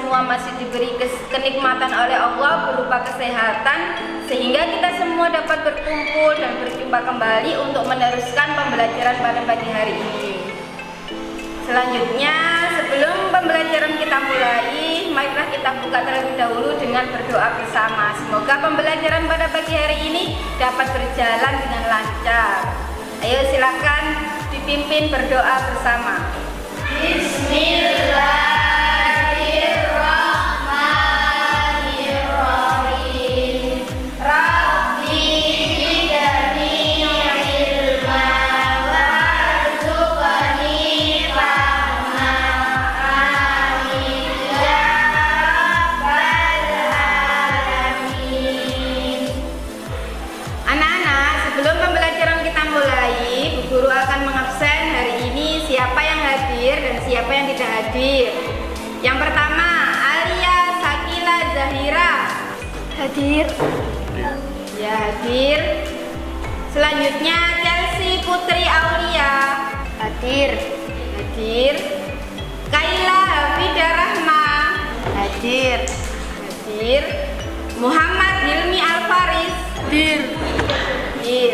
semua masih diberi kenikmatan oleh Allah berupa kesehatan, sehingga kita semua dapat berkumpul dan berjumpa kembali untuk meneruskan pembelajaran pada pagi hari ini. Selanjutnya, sebelum pembelajaran kita mulai, marilah kita buka terlebih dahulu dengan berdoa bersama. Semoga pembelajaran pada pagi hari ini dapat berjalan dengan lancar. Ayo silakan dipimpin berdoa bersama. Bismillahirrahmanirrahim. Rabbi zidni ilma warzuqni fahma. Amin ya rabbal alamin. Anak-anak, sebelum pembelajaran kita mulai, Bu Guru akan mengabsen hari ini siapa yang hadir dan siapa yang tidak hadir. Yang pertama, Alia Sakila Zahira. Hadir. Ya, hadir. Selanjutnya, Chelsea Putri Aulia. Hadir. Hadir. Kaila Hafidah Rahma. Hadir. Hadir. Muhammad Hilmi Alfaris. Hadir. Hadir.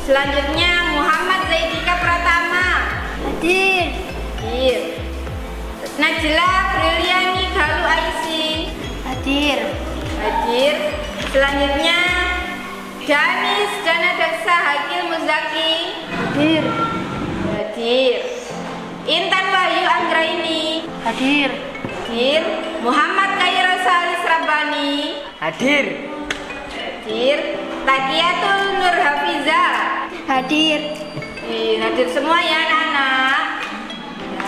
Selanjutnya, Muhammad Zaidika Pratama. Hadir. Hadir. Najla Briliani Galuh Aisy. Hadir. Hadir. Selanjutnya, Danis Danadaksa Hakil Muzaki. Hadir. Hadir. Intan Wahyu Anggraini. Hadir. Hadir. Muhammad Khairul Salis Rabbani. Hadir. Hadir. Takiatul Nur Hafiza. Hadir. Hadir semua ya anak-anak.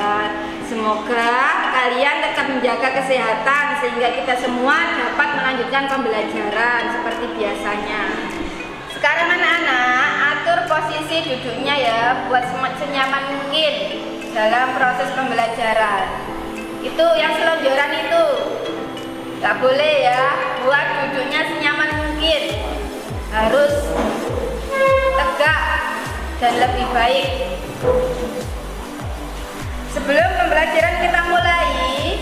Ya, semoga kalian tetap menjaga kesehatan sehingga kita semua dapat melanjutkan pembelajaran seperti biasanya. Sekarang anak-anak, atur posisi duduknya ya, buat senyaman mungkin dalam proses pembelajaran. Itu yang selonjoran itu nggak boleh ya, buat duduknya senyaman mungkin, harus tegak dan lebih baik. Sebelum pembelajaran kita mulai,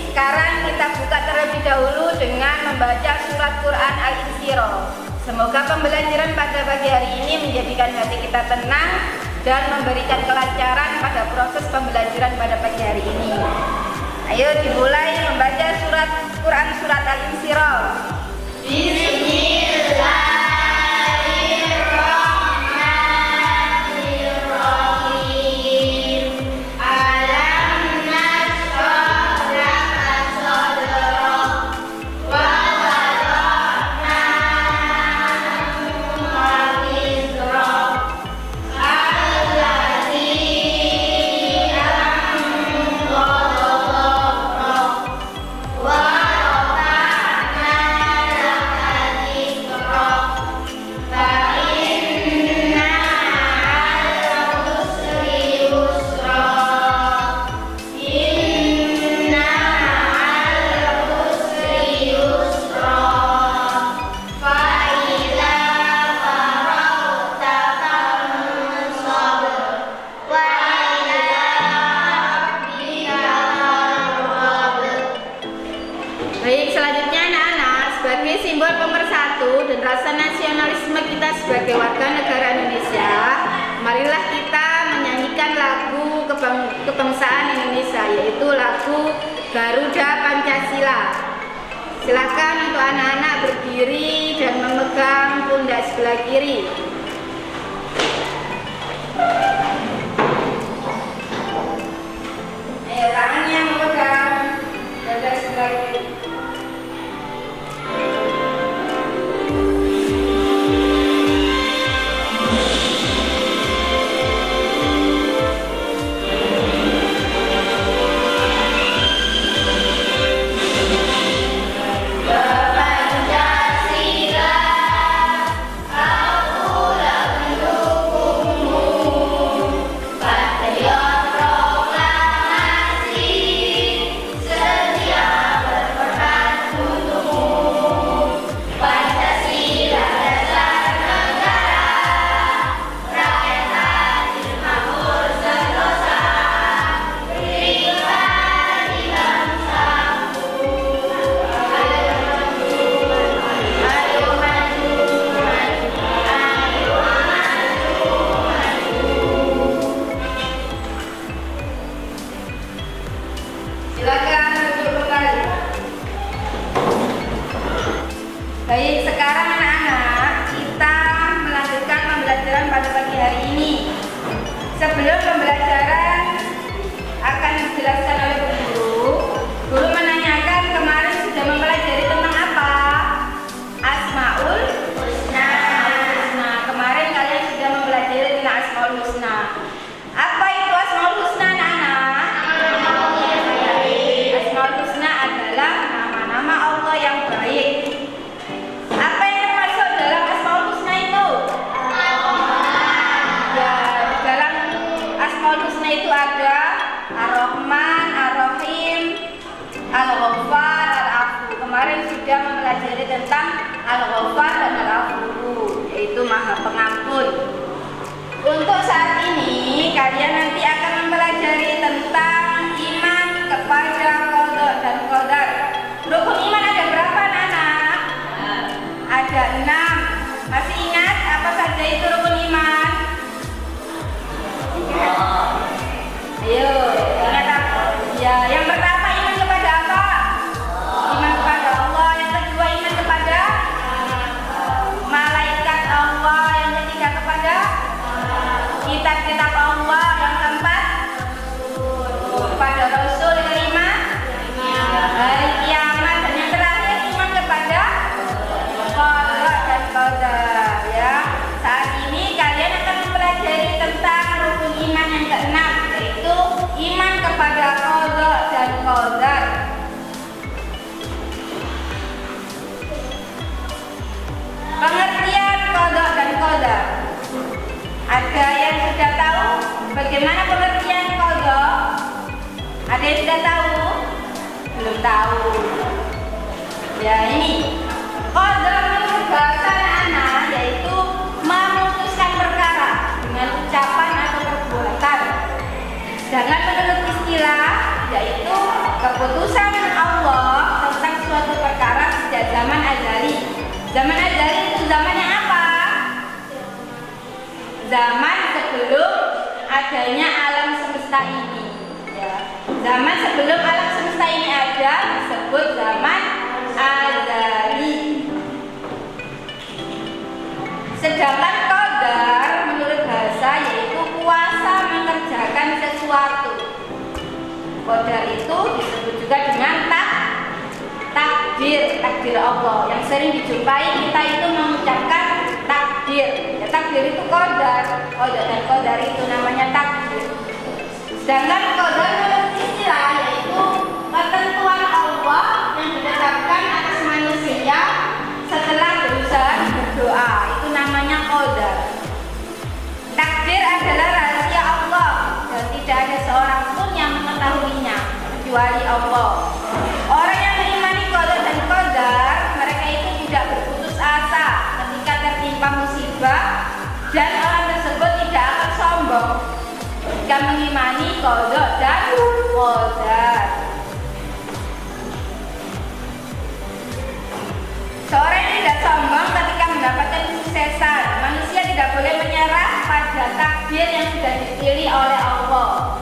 sekarang kita buka terlebih dahulu dengan membaca surat Quran Al-Insyirah. Semoga pembelajaran pada pagi hari ini menjadikan hati kita tenang dan memberikan kelancaran pada proses pembelajaran pada pagi hari ini. Ayo dimulai membaca surat Quran surat Al-Insyirah. Bismillah. Baik, selanjutnya anak-anak, sebagai simbol pemersatu dan rasa nasionalisme kita sebagai warga negara Indonesia, marilah kita menyanyikan lagu kebangsaan Indonesia, yaitu lagu Garuda Pancasila. Silakan untuk anak-anak berdiri dan memegang pundak sebelah kiri. Ayo, tangannya memegang dada sebelah kiri. Patriot proklamasi Baik, sekarang anak-anak kita melanjutkan pembelajaran pada pagi hari ini. Sebelum pembelajaran akan dijelaskan oleh guru menanyakan kemarin sudah mempelajari tentang apa? Asmaul Husna. Kemarin kalian sudah mempelajari tentang Asmaul Husna. Apa itu Asmaul Husna, anak-anak? Asmaul Husna adalah nama-nama Allah yang baik. Apa yang termasuk dalam Asmaul Husna itu? Ya, dalam Asmaul Husna itu ada Ar-Rahman, Ar-Rahim, Al-Ghaffar, Al-Afu. Kemarin sudah mempelajari tentang Al-Ghaffar dan Al-Afu, yaitu Maha Pengampun. Untuk saat ini kalian nanti akan mempelajari tentang iman kepada qada dan qadar. Rukun iman ada berapa, anak-anak? Ada 6. Masih ingat apa saja itu rukun iman? Ayo, ingat apa? Ya, yang pertama iman kepada apa? Iman kepada Allah. Yang kedua iman kepada malaikat Allah. Yang ketiga kepada kitab-kitab Allah. Yang keempat kepada Rasul. Yang kelima hari kiamat. Dan yang terakhir iman kepada qada dan qadar. Ya, saat ini kalian akan mempelajari tentang rukun iman yang keenam, yaitu iman kepada qada dan qadar. Pengertian qada dan qadar. Ada yang sudah tahu bagaimana pengertian qada? Ada yang sudah tahu? Belum tahu. Ya, ini qada menurut bahasa anak-anak yaitu memutuskan perkara dengan ucapan atau perbuatan. Sedangkan menurut istilah yaitu keputusan Allah tentang suatu perkara sejak zaman azali. Zaman azali itu zamannya apa? Zaman sebelum adanya alam semesta ini. Ya. Zaman sebelum alam semesta ini ada disebut zaman azali. Sedangkan qadar menurut bahasa yaitu kuasa mengerjakan sesuatu. Qadar itu disebut juga dengan takdir Allah. Yang sering dijumpai kita itu mengucapkan takdir. Ya, takdir itu qadar dan qadar itu namanya takdir. Sedangkan qadar menurut istilah yaitu ketentuan Allah yang ditetapkan atas manusia setelah berusaha berdoa. Itu namanya qadar. Takdir adalah rahasia Allah dan tidak ada seorang pun yang mengetahuinya kecuali Allah. Orang yang mengimani qada dan qadar, mereka itu tidak berputus asa ketika tertimpa musibah, dan orang tersebut tidak akan sombong jika mengimani qada dan qadar. Seorang yang tidak sombong ketika mendapatkan kesuksesan. Manusia tidak boleh menyerah pada takdir yang sudah dipilih oleh Allah.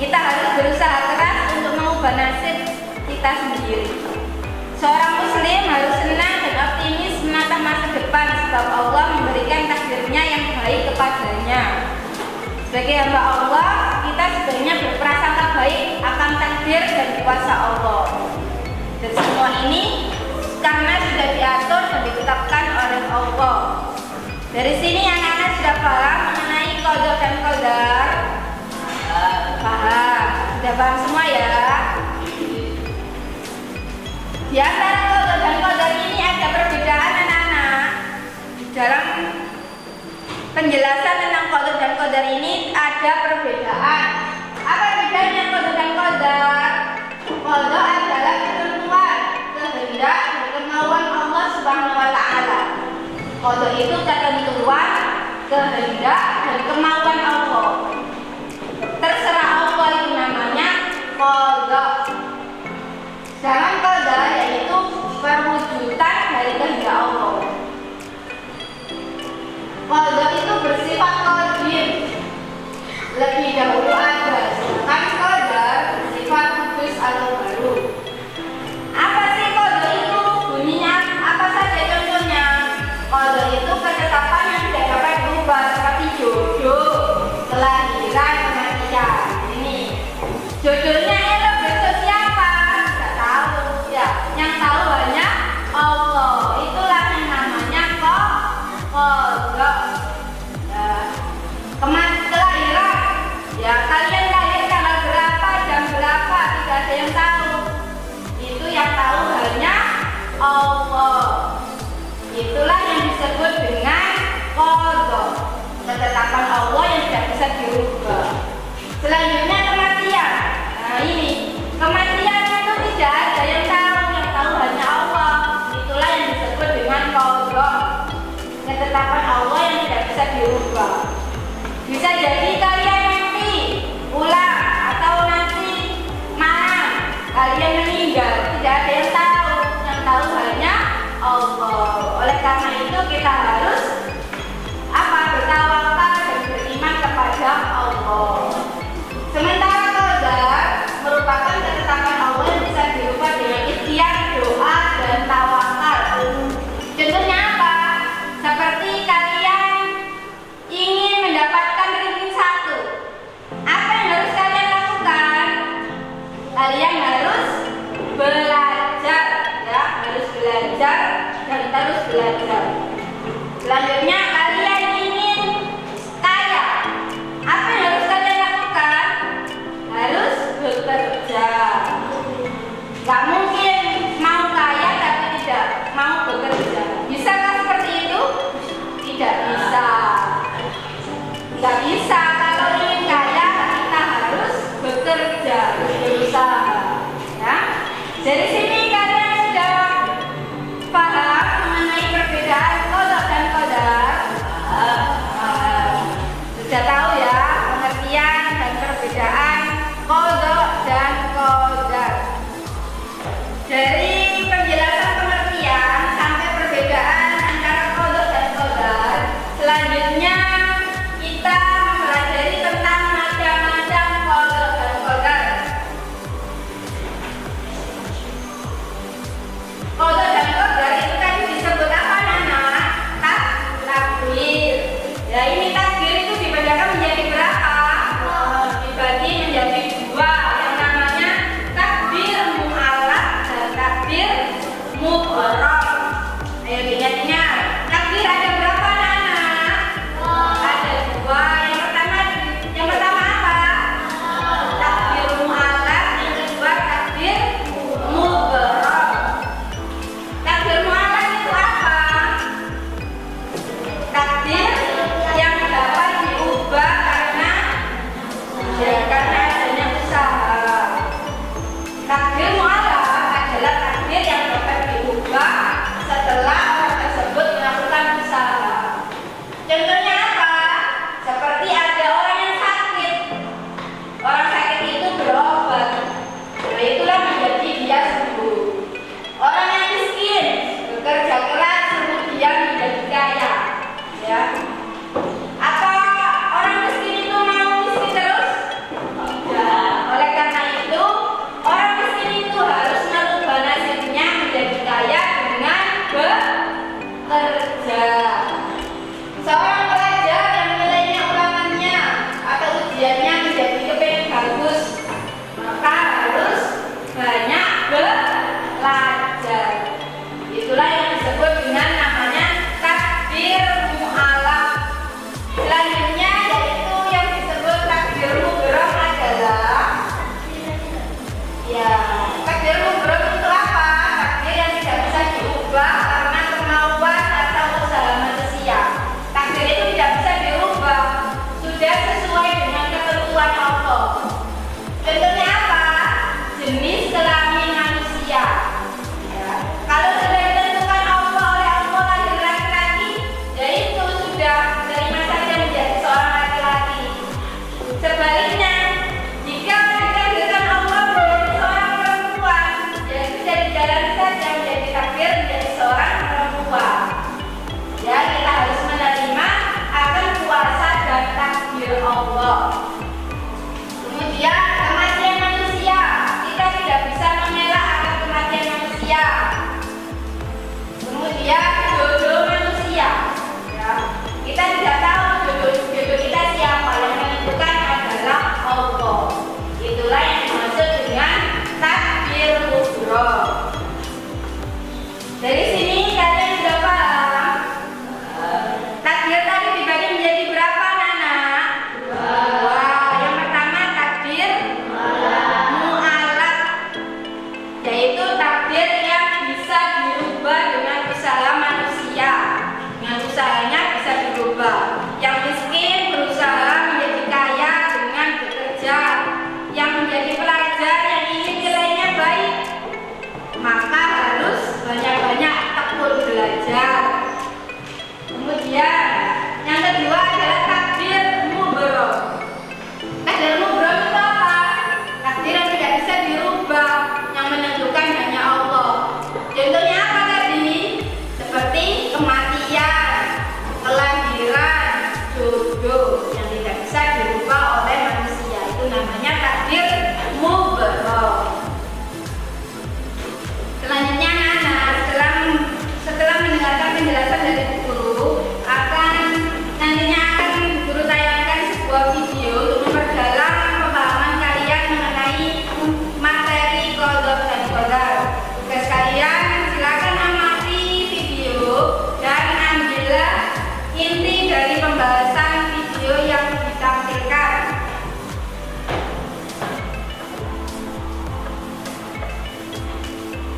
Kita harus berusaha keras untuk mengubah nasib kita sendiri. Seorang muslim harus senang dan optimis menatap masa depan sebab Allah memberikan takdirnya yang baik kepadanya. Sebagai hamba Allah, kita sebenarnya berprasangka baik akan takdir dan kuasa Allah. Dan semua ini karena sudah diatur dan ditetapkan oleh Allah. Dari sini anak-anak sudah paham mengenai qada dan qadar? Paham? Sudah paham semua ya? Di antara qada dan qadar ini ada perbedaan anak-anak. Dalam penjelasan tentang qada dan qadar ini ada perbedaan. Apa bedanya qada dan qadar? Qada adalah ketentuan, kehendak, kemauan Allah Subhanahu wa taala. Qada itu ketentuan, kehendak dan kemauan Allah. Terserah Allah itu namanya qada. Sedangkan qadar yaitu perwujudan dari kehendak Allah. Qada itu bersifat qadim, lebih dahulu ada. Sedangkan qadar bersifat kudus atau baru. Apa sih qada itu? Bunyinya apa Allah. Itulah yang disebut dengan qadha, ketetapan Allah yang tidak bisa dirubah. Selanjutnya kematian. Nah ini kematian itu tidak ada yang tahu hanya Allah. Itulah yang disebut dengan qadha, ketetapan Allah yang tidak bisa dirubah. Bisa jadi kalian mati ulang atau nanti malam kalian meninggal, tidak ada yang tahu hanya Allah. Oleh karena itu kita harus bertawakal dan beriman kepada Allah. Sementara qadar merupakan ketetapan Allah yang bisa dirubah dengan ikhtiar, doa, dan tawakal. Contohnya apa? Seperti kalian ingin mendapatkan ranking 1. Apa yang harus kalian lakukan? Kalian harus belajar, ya, harus belajar dan terus belajar. Selanjutnya kalian ingin kaya. Apa yang harus kalian lakukan? Harus bekerja. Gak mungkin mau kaya tapi tidak mau bekerja. Bisakah seperti itu? Tidak bisa. Gak bisa. Kalau ingin kaya kita harus bekerja, berusaha. Ya. Dari sini kalian sudah paham mengenai perbedaan qadha dan qadar. Sudah tahu ya pengertian dan perbedaan qadha dan qadar. Dari penjelasan pengertian sampai perbedaan antara qadha dan qadar, selanjutnya kita mempelajari tentang macam-macam qadha dan qadar. Qadha dan qadar itu tadi disebut apa anak-anak? Takdir. Ya ini takdir itu dibedakan menjadi berapa? Dibagi menjadi 2 yang namanya takdir mu'allaq dan takdir mubram. Ayo diingat-ingat. Takdir ada berapa anak-anak? Ada 2. Yang pertama apa? Takdir mu'allaq, yang kedua takdir mubram. Takdir mu'allaq itu apa? Takdir yang dapat diubah karena adanya usaha. Takdir mu'allaq adalah takdir yang dapat diubah setelah orang tersebut melakukan usaha. Contohnya apa? Seperti ada orang yang sakit. Orang sakit itu berobat. Nah, itulah menjadi dia sembuh. Orang yang miskin bekerja keras kemudian menjadi kaya. Ya. Apa orang miskin itu mau miskin terus? Tidak. Oleh karena itu, orang miskin itu harus merubah nasibnya menjadi kaya dengan bekerja. Seorang pelajar yang nilainya ulangannya atau ujiannya menjadi kepengen bagus, maka harus banyak belajar.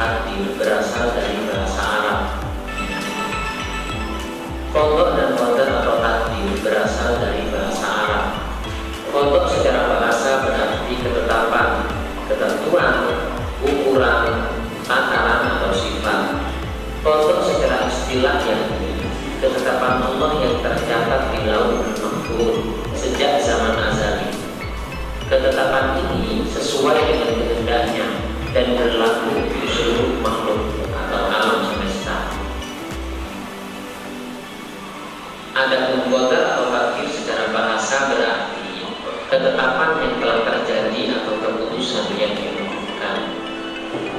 takdir berasal dari bahasa Arab. Qadha dan qadar atau takdir berasal dari bahasa Arab. Qadha secara bahasa berarti ketetapan, ketentuan, ukuran, takaran atau sifat. Qadha secara istilah yakni ketetapan Allah yang tercatat di Lauhul Mahfuz sejak zaman azali. Ketetapan ini sesuai dengan kehendaknya dan berlaku di seluruh makhluk atau alam semesta. Adapun qadar atau takdir secara bahasa berarti ketetapan yang telah terjadi atau keputusan yang dilakukan.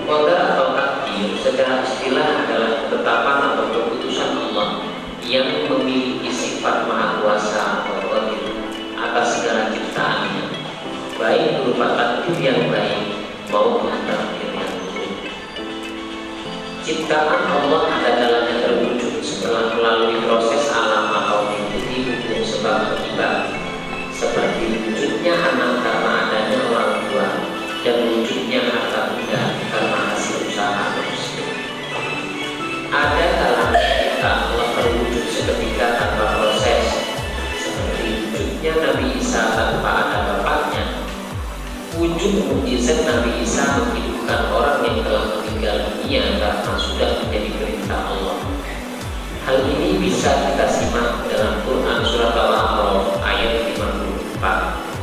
Qadar atau takdir secara istilah adalah ketetapan atau keputusan Allah yang memiliki sifat maha kuasa atau qadir atas segala ciptaannya, baik berupa takdir yang baik maupun takdir yang buruk. Ciptaan Allah adalah yang terwujud setelah melalui proses alam atau mengikuti hukum sebab akibat, seperti wujudnya anak karena adanya orang tua dan wujudnya harta benda karena hasil usaha manusia. Ada kalanya ciptaan Allah terwujud seketika tanpa proses, seperti wujudnya Nabi Isa tanpa ada bapaknya. Wujud mukjizat Nabi Isa menghidupkan orang yang telah meninggal dunia karena sudah menjadi perintah Allah. Hal ini bisa kita simak dalam Quran surat Al-A'raf ayat 54.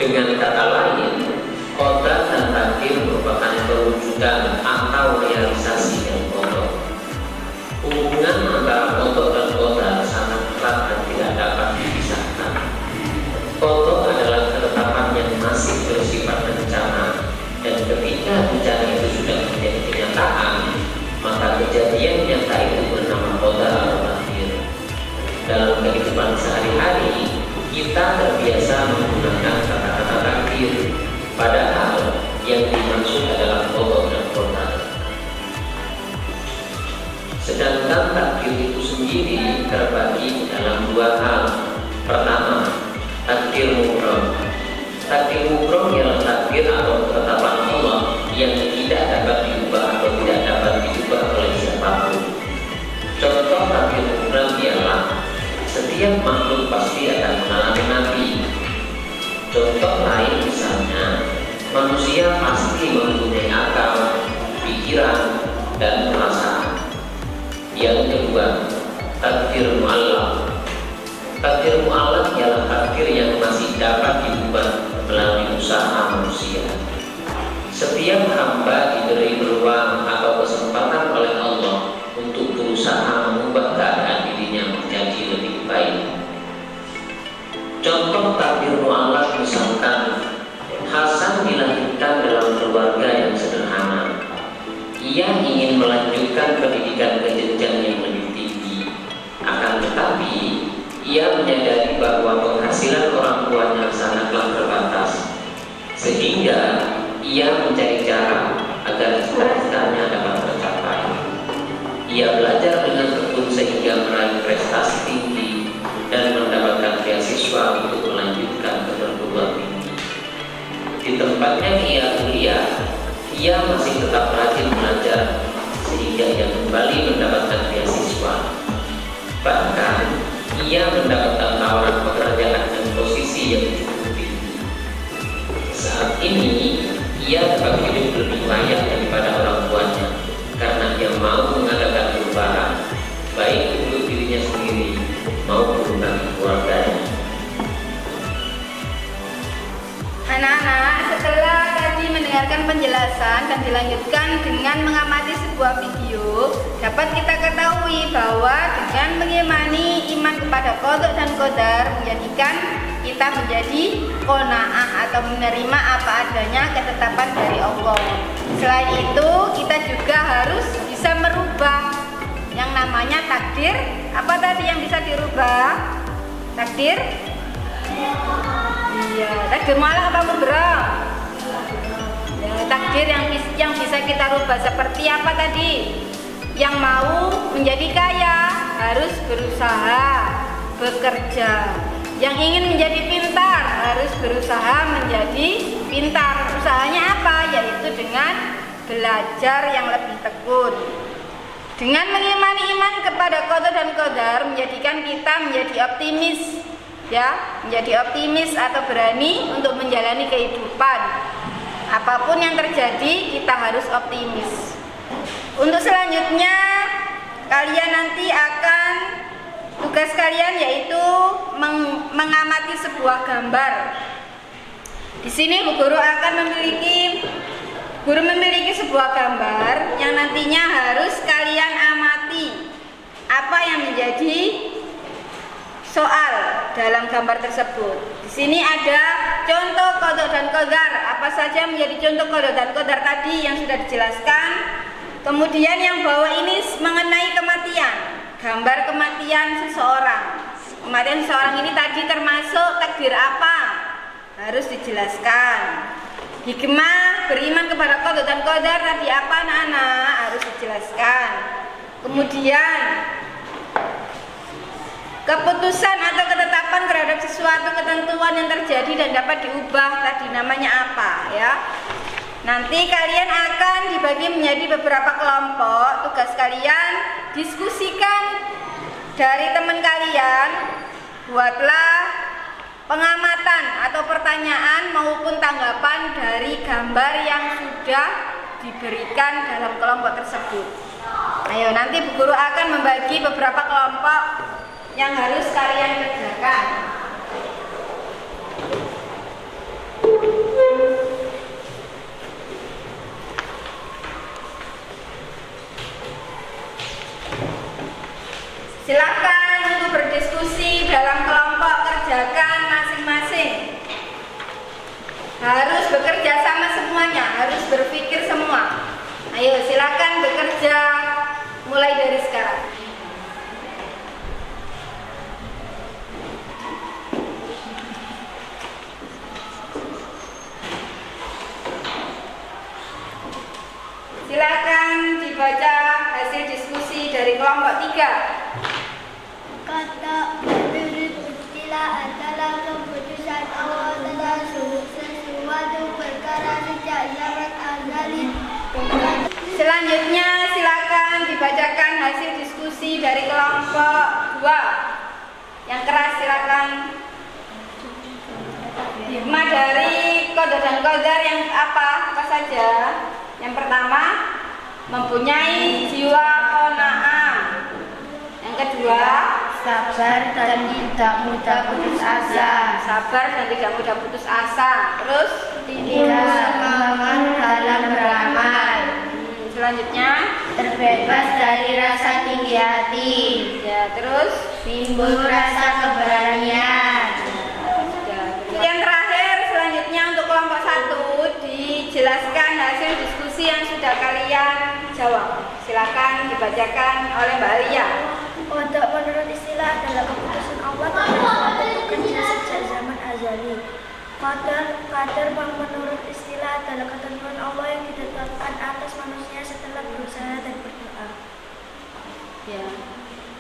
Dengan kata lain, qadar dan takdir merupakan perwujudan atau realisasi dari qadar. Hubungan antara qadar dan qadar sangat erat dan tidak dapat dipisahkan. Qadar adalah ketetapan yang masih bersifat rencana, dan ketika rencana itu sudah menjadi kenyataan, maka kejadian nyata itu bernama qadar atau takdir. Dalam kehidupan sehari-hari, kita terbiasa menggunakan kata-kata takdir, padahal yang dimaksud adalah qadar dan qadar. Sedangkan takdir itu sendiri terbagi dalam dua hal. Pertama, takdir mubrom. Takdir mubrom ialah takdir atau ketetapan Allah yang tidak dapat diubah atau tidak dapat diubah oleh siapapun. Contoh takdir mubrom ialah setiap makhluk pasti akan mengalami mati. Contoh lain misalnya, manusia pasti mempunyai akal, pikiran, dan perasaan. Yang kedua, takdir mu'allaq. Takdir mu'allaq ialah takdir yang masih dapat diubah melalui usaha manusia. Setiap hamba diberi peluang atau kesempatan oleh Allah untuk berusaha mengubah keadaan dirinya menjadi lebih baik. Contoh takdir mu'allaq misalkan, Hasan dilahirkan dalam keluarga yang sederhana. Ia ingin melanjutkan pendidikan ke jenjang yang lebih tinggi. Akan tetapi, ia menyadari bahwa penghasilan orang tuanya sangatlah terbatas. sehingga ia mencari cara agar cita-citanya dapat tercapai. Ia belajar dengan tekun sehingga meraih prestasi tinggi dan mendapatkan beasiswa untuk melanjutkan ke perguruan tinggi. Di tempatnya ia kuliah, ia masih tetap rajin belajar sehingga ia kembali mendapatkan beasiswa. Bahkan ia mendapatkan tawaran pekerjaan dan posisi yang cukup tinggi. Saat ini ia dapat hidup lebih layak daripada orang tuanya karena ia mau mengadakan perubahan baik untuk dirinya sendiri maupun bagi keluarganya. Anak-anak, setelah tadi mendengarkan penjelasan dan dilanjutkan dengan mengamati sebuah video, dapat kita ketahui bahwa dengan mengimani iman kepada qada dan qadar menjadikan kita menjadi qanaah atau menerima apa adanya ketetapan dari Allah. Selain itu, kita juga harus bisa merubah yang namanya takdir. Apa tadi yang bisa dirubah? Takdir? Iya, takdir malah apa mubrah? Ya, takdir yang bisa kita rubah seperti apa tadi? Yang mau menjadi kaya harus berusaha, bekerja. Yang ingin menjadi pintar harus berusaha menjadi pintar. Usahanya apa? Yaitu dengan belajar yang lebih tekun. Dengan mengimani iman kepada qada dan qadar menjadikan kita menjadi optimis, ya, menjadi optimis atau berani untuk menjalani kehidupan. Apapun yang terjadi, kita harus optimis. Untuk selanjutnya, kalian nanti akan tugas kalian yaitu mengamati sebuah gambar. Di sini guru memiliki sebuah gambar yang nantinya harus kalian amati apa yang menjadi soal dalam gambar tersebut. Di sini ada contoh qada dan qadar. Apa saja menjadi contoh qada dan qadar tadi yang sudah dijelaskan. Kemudian yang bawah ini mengenai kematian. Gambar kematian seseorang. Kematian seseorang ini tadi termasuk takdir apa? Harus dijelaskan. Hikmah beriman kepada qada dan qadar tadi apa anak-anak? Harus dijelaskan. Kemudian keputusan atau ketetapan terhadap sesuatu ketentuan yang terjadi dan dapat diubah tadi namanya apa ya? Nanti kalian akan dibagi menjadi beberapa kelompok. Tugas kalian diskusikan dari teman kalian. Buatlah pengamatan atau pertanyaan maupun tanggapan dari gambar yang sudah diberikan dalam kelompok tersebut. Ayo, nanti Bu Guru akan membagi beberapa kelompok yang harus kalian kerjakan. Silakan untuk berdiskusi dalam kelompok, kerjakan masing-masing. Harus bekerja sama semuanya, harus berpikir semua. Ayo silakan bekerja mulai dari sekarang. Silakan dibaca hasil diskusi dari kelompok 3. Kata menurut istilah adalah keputusan Allah tentang sesuatu perkara sejak zaman azali. Selanjutnya silakan dibacakan hasil diskusi dari kelompok 2. Yang keras silakan. Hikmah dari qada dan qadar yang apa saja? Yang pertama, mempunyai jiwa qanaah. Yang kedua, Sabar dan tidak mudah putus asa. sabar dan tidak mudah putus asa. Terus Tidak semangat dalam beramal. Selanjutnya Terbebas dari rasa tinggi hati. ya, terus Timbul rasa keberanian. yang terakhir selanjutnya untuk kelompok 1 dijelaskan hasil diskusi yang sudah kalian jawab. Silakan dibacakan oleh Mbak Alia. Untuk menurut istilah adalah keputusan Allah tentang suatu bekerja sejak zaman azali. Qadar menurut istilah adalah ketentuan Allah yang ditetapkan atas manusia setelah berusaha dan berdoa. Ya.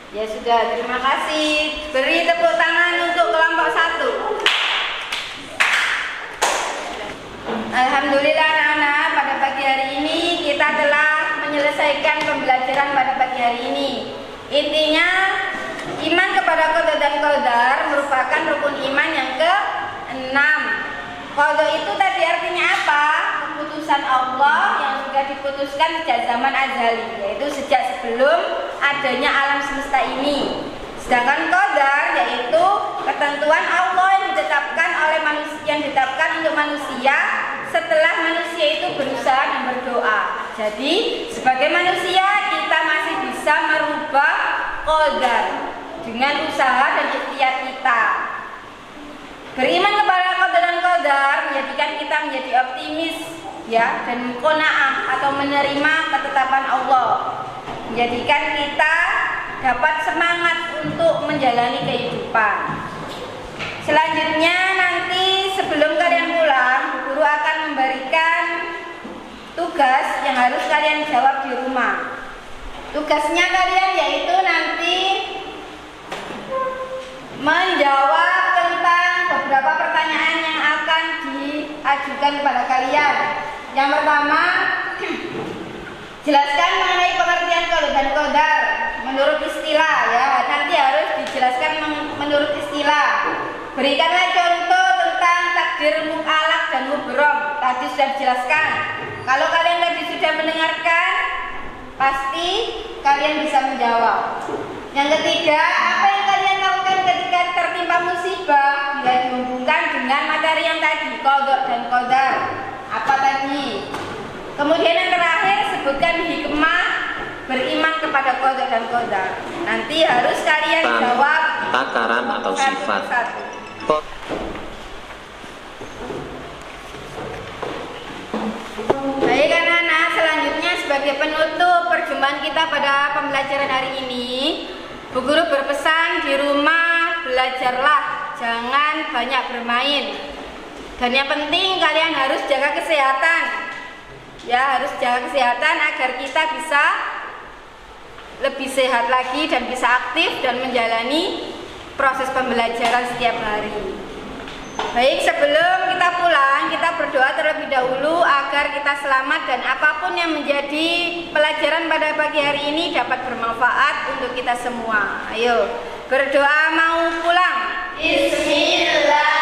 Ya sudah, terima kasih. Beri tepuk tangan untuk kelompok 1. Alhamdulillah anak-anak, pada pagi hari ini kita telah menyelesaikan pembelajaran pada pagi hari ini. Intinya, iman kepada qada dan qadar merupakan rukun iman yang ke-6. Qada itu tadi artinya apa? Keputusan Allah yang sudah diputuskan sejak zaman azali, yaitu sejak sebelum adanya alam semesta ini. Sedangkan qadar yaitu ketentuan Allah yang ditetapkan oleh manusia, yang ditetapkan untuk manusia setelah manusia itu berusaha dan berdoa. Jadi sebagai manusia kita masih bisa merubah qadar dengan usaha dan ikhtiar kita. Beriman kepada qadar dan qadar menjadikan kita menjadi optimis, ya, dan qanaah atau menerima ketetapan Allah, menjadikan kita dapat semangat untuk menjalani kehidupan. Selanjutnya nanti sebelum kalian pulang, guru akan memberikan tugas yang harus kalian jawab di rumah. Tugasnya kalian yaitu nanti menjawab tentang beberapa pertanyaan yang akan diajukan kepada kalian. Yang pertama, jelaskan mengenai pengertian qada dan qadar menurut istilah, ya. Nanti harus dijelaskan menurut istilah. Berikanlah contoh tentang takdir mu'alaq dan mubrom. Tadi sudah dijelaskan. Kalau kalian tadi sudah mendengarkan, pasti kalian bisa menjawab. Yang ketiga, apa yang kalian lakukan ketika tertimpa musibah bila dihubungkan dengan materi yang tadi, qada dan qadar? Apa tadi? Kemudian yang terakhir, sebutkan hikmah beriman kepada qada dan qadar. Nanti harus kalian jawab takaran atau sifat. Baik anak-anak, selanjutnya sebagai penutup perjumpaan kita pada pembelajaran hari ini, Bu Guru berpesan di rumah belajarlah, jangan banyak bermain. Dan yang penting kalian harus jaga kesehatan. Ya, harus jaga kesehatan agar kita bisa lebih sehat lagi dan bisa aktif dan menjalani proses pembelajaran setiap hari. Baik, sebelum kita pulang, kita berdoa terlebih dahulu agar kita selamat dan apapun yang menjadi pelajaran pada pagi hari ini dapat bermanfaat untuk kita semua. Ayo, berdoa mau pulang. Bismillah.